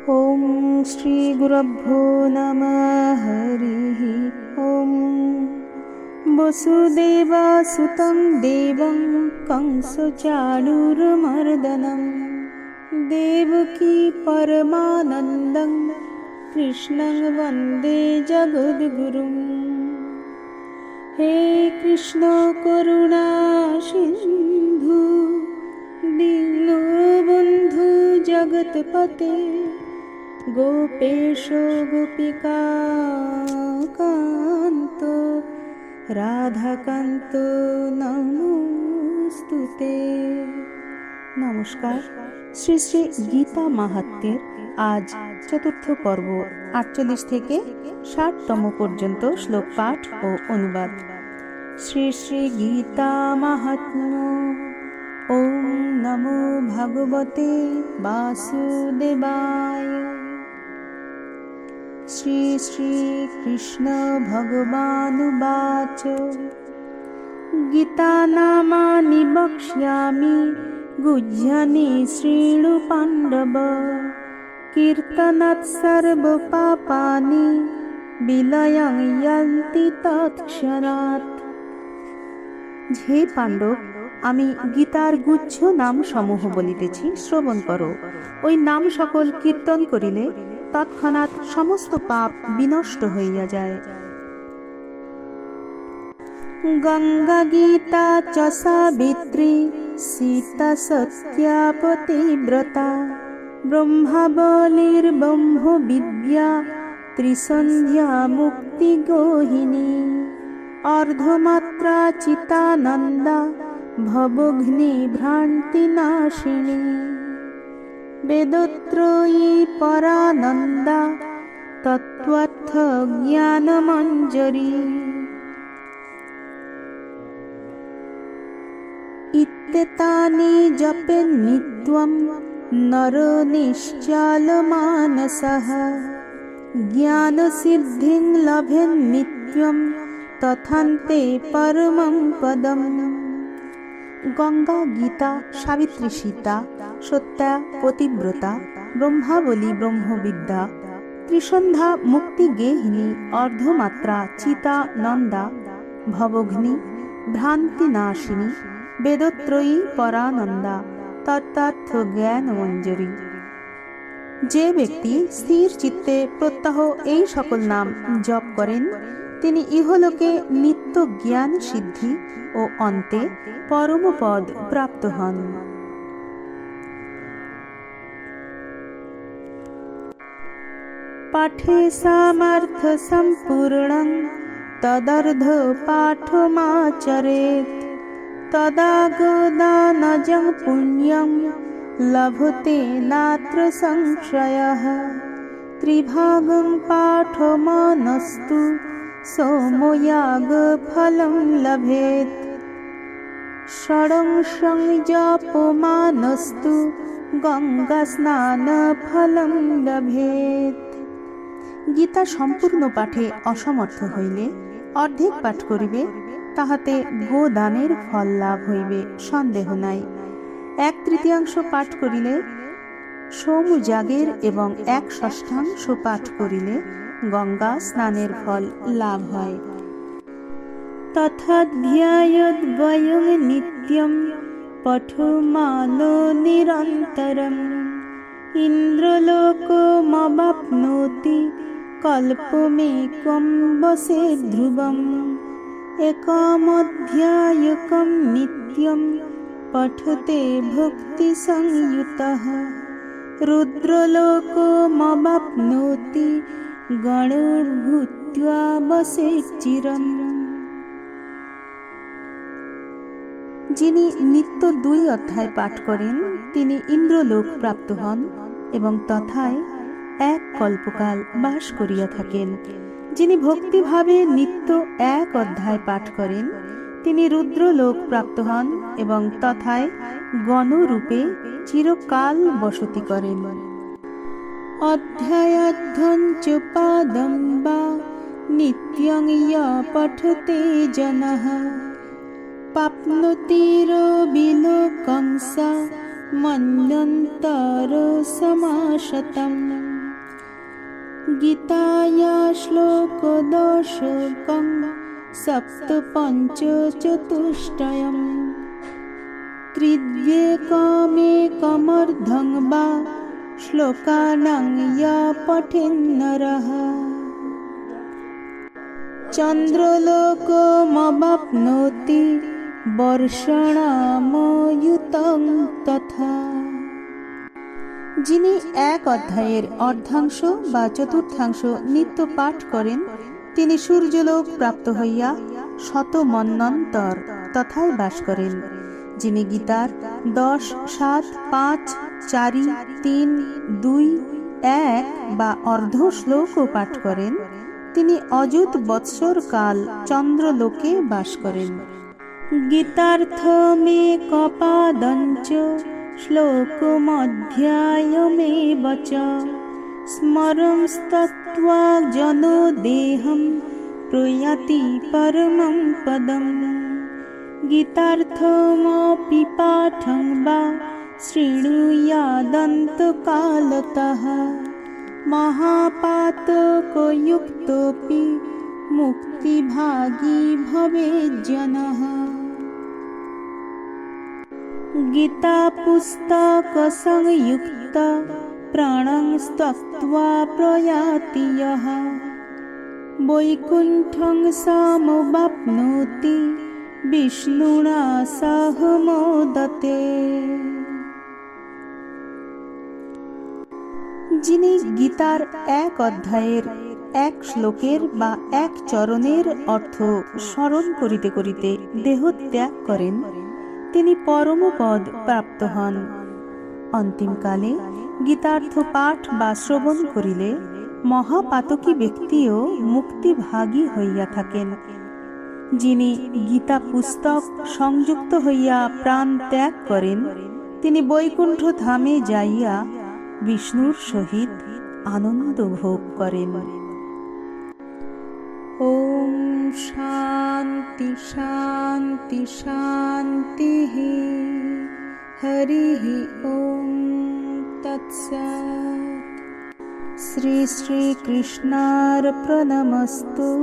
ॐ श्रीगुरुभ्यो नमः। हरिः ॐ। वसुदेवसुतं देवं कंसचाणूरमर्दनं देवकी परमानन्दं कृष्णं वन्दे जगद्गुरुं। हे कृष्ण करुणा सिन्धु दीनबन्धु जगत्पते गोपेश गोपिका कान्त राधाकान्त नमोस्तुते। নমস্কার। শ্রী শ্রী গীতা মাহাত্ম্যের আজ চতুর্থ পর্ব ৪৮ থেকে ৬০তম পর্যন্ত শ্লোক পাঠ ও অনুবাদ। শ্রী শ্রী গীতা মাহাত্ম্য। ওম নমো ভগবতে বাসুদেবায়। শ্রী শ্রী কৃষ্ণ ভগবানুবাচ গীতা নামানি বক্ষ্যামি গুহ্যানি শৃণু পাণ্ডব কীর্তনাৎ সর্ব পাপানি বিলয়ং ইয়ান্তি তৎক্ষণাৎ। হে পাণ্ডব, আমি গীতার গুচ্ছ নাম সমূহ বলিতেছি, শ্রবণ করো। ওই নাম সকল কীর্তন করিলে তৎক্ষণাৎ সমস্ত পাপ বিনষ্ট হইয়া যায়। গঙ্গা গীতা চ সাবিত্রী সীতা সত্যা পতিব্রতা ব্রহ্মাবলীর ব্রহ্ম বিদ্যা ত্রিসন্ধ্যা মুক্তি গোহিনী অর্ধমাত্রা চিতানন্দা ভবঘ্নি ভ্রান্তি নাশিনী বেদত্রয়ী পরানন্দা তত্ত্বার্থ জ্ঞানমঞ্জরি। ইত্যেতানি জপেন নিত্যম নর নিশ্চল মানসঃ জ্ঞানসিদ্ধিং লভেন নিত্যম তথান্তে পরমং পদম। গঙ্গা গীতা সাবিত্রী সীতা সত্যা পতিব্রতা ব্রহ্মাবলী ব্রহ্মবিদ্যা ত্রিসন্ধ্যা মুক্তি গেহিনী অর্ধমাত্রা চিতা নন্দা ভবঘ্নি ভ্রান্তি নাশিনী বেদত্রয়ী পরানন্দা তত্ত্বার্থ জ্ঞান মঞ্জরি। যে ব্যক্তি স্থির চিত্তে প্রত্যহ এই সকল নাম জপ করেন তিনি ইহলোকে নিত্য জ্ঞান সিদ্ধি ও অন্তে পরমপদ প্রাপ্ত হন। পাঠে সামর্থ্য সম্পূর্ণং তদর্ধ পাঠমাচরেৎ তদা গোদানজং পুণ্যং লভতে নাত্র সংশয়ঃ। ত্রিভাগং পাঠমানস্তু সোময়াগ ফলং লভেত ষড়ংশং জপমানস্তু গঙ্গা স্নান ফলং লভেত। গীতা সম্পূর্ণ পাঠে অসমর্থ হইলে অর্ধেক পাঠ করিবে, তাহাতে গোদানের ফল লাভ হইবে, সন্দেহ নাই। 1/3 পাঠ করিলে সোমযাগের এবং 1/6 পাঠ করিলে গঙ্গা স্নানের ফল লাভ হয়। তথাধ্যায়দ্বয়ং নিত্যং পঠমানো নিরন্তরং ইন্দ্রলোকমবাপ্নোতি কল্পমেকং বসে ধ্রুবং একমধ্যায়কং নিত্যং পঠতে ভক্তি সংযুতঃ রুদ্রলোকমবাপ্নোতি গণভূত্বা বসে চিরম। যিনি নিত্য 2 অধ্যায় পাঠ করেন তিনি ইন্দ্রলোক প্রাপ্ত হন এবং তথায় 1 কল্পকাল বাস করিয়া থাকেন। যিনি ভক্তিভাবে নিত্য 1 অধ্যায় পাঠ করেন তিনি রুদ্রলোক প্রাপ্ত হন এবং তথায় গণরূপে চিরকাল বসতি করেন। অধ্যায়ার্ধং চ পাদং বা নিত্যং য় পঠতে জনঃ প্রাপ্নোতি বিলোকং স मन्यन्तरसमाशतम्। गीताया श्लोकदशकं सप्तपञ्चचतुष्टयम्। त्रिद्येकमेकमर्धं वा श्लोकानां य पठेन्नरः चन्द्रलोकमवाप्नोति বর্ষণাময়ুতং তথা। যিনি এক অধ্যায়ের অর্ধাংশ বা চতুর্থাংশ নিত্য পাঠ করেন, তিনি সূর্যলোক প্রাপ্ত হইয়া শত মন্বন্তর তথায় বাস করেন। যিনি গীতার 10, 7, 5, 4, 3, 2, 1 বা অর্ধ শ্লোকও পাঠ করেন, তিনি অযুত বৎসর কাল চন্দ্রলোকে বাস করেন। গীতার্থমেকপাদঞ্চ শ্লোকমধ্যায়মেব চ স্মরংস্তত্ত্বা জনো দেহং প্রয়াতি পরমং পদম। গীতার্থমপি পাঠং বা শৃণুয়াদন্তকালতঃ মহাপাতকযুক্তোপি মুক্তিভাগী ভবেজ্জনঃ। গীতাপুস্তকসংযুক্ত প্রাণং ত্যক্ত্বা প্রয়াতি যঃ বৈকুণ্ঠং সমবাপ্নোতি বিষ্ণুনা সহ মোদতে। যিনি গীতার এক অধ্যায়ের এক শ্লোকের বা এক চরণের অর্থ স্মরণ করিতে করিতে দেহত্যাগ করেন, তিনি পরমপদ প্রাপ্ত হন। অন্তিমকালে গীতার্থ পাঠ বা শ্রবণ করিলে মহাপাতকী ব্যক্তিও মুক্তিভাগী হইয়া থাকেন। যিনি গীতা পুস্তক সংযুক্ত হইয়া প্রাণ ত্যাগ করেন, তিনি বৈকুণ্ঠ ধামে যাইয়া বিষ্ণুর সহিত আনন্দ ভোগ করেন। ওম শান্তি শান্তি শান্তি। হরি ওম তৎসৎ। শ্রী শ্রী কৃষ্ণার্পণমস্তু।